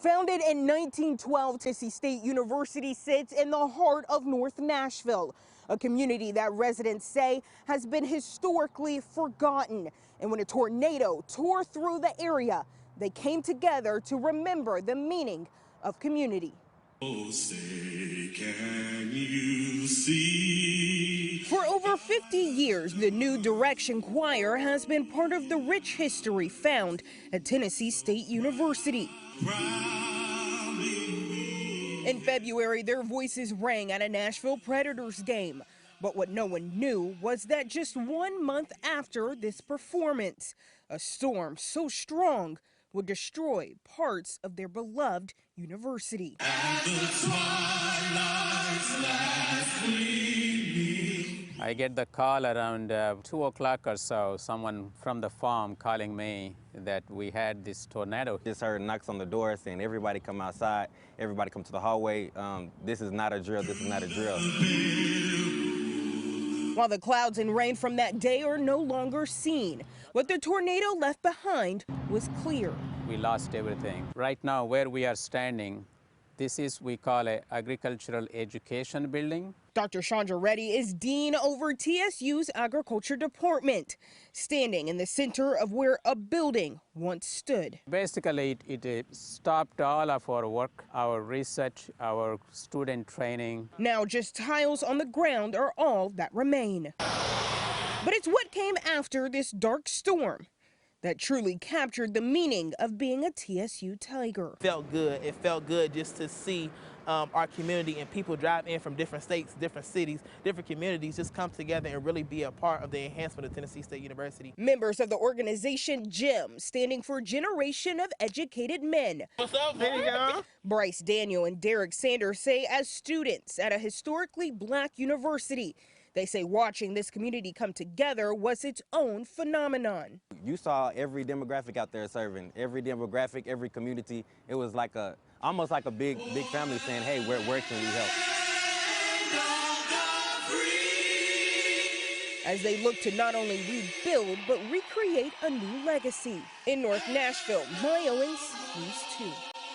Founded in 1912, TSU State University sits in the heart of North Nashville, a community that residents say has been historically forgotten. And when a tornado tore through the area, they came together to remember the meaning of community. Oh, say, can you see? For over 50 years, the New Direction Choir has been part of the rich history found at Tennessee State University. In February, their voices rang at a Nashville Predators game. But what no one knew was that just 1 month after this performance, a storm so strong would destroy parts of their beloved university. I get the call around 2 o'clock or so, someone from the farm calling me that we had this tornado. Just heard knocks on the door saying, everybody come outside, everybody come to the hallway. This is not a drill, this is not a drill. While the clouds and rain from that day are no longer seen, what the tornado left behind was clear. We lost everything. Right now, where we are standing, this is, we call a agricultural education building. Dr. Chandra Reddy is dean over TSU's agriculture department, standing in the center of where a building once stood. Basically, it stopped all of our work, our research, our student training. Now just tiles on the ground are all that remain. But it's what came after this dark storm that truly captured the meaning of being a TSU Tiger. It felt good just to see our community and people drive in from different states, different cities, different communities just come together and really be a part of the enhancement of Tennessee State University. Members of the organization GEM, standing for Generation of Educated Men. What's up, there you go. Bryce Daniel and Derek Sanders say as students at a historically black university, they say watching this community come together was its own phenomenon. You saw every demographic out there serving, every demographic, every community. It was like almost like a big family saying, hey, where can we help? As they look to not only rebuild, but recreate a new legacy. In North Nashville, Maya Owens, News 2.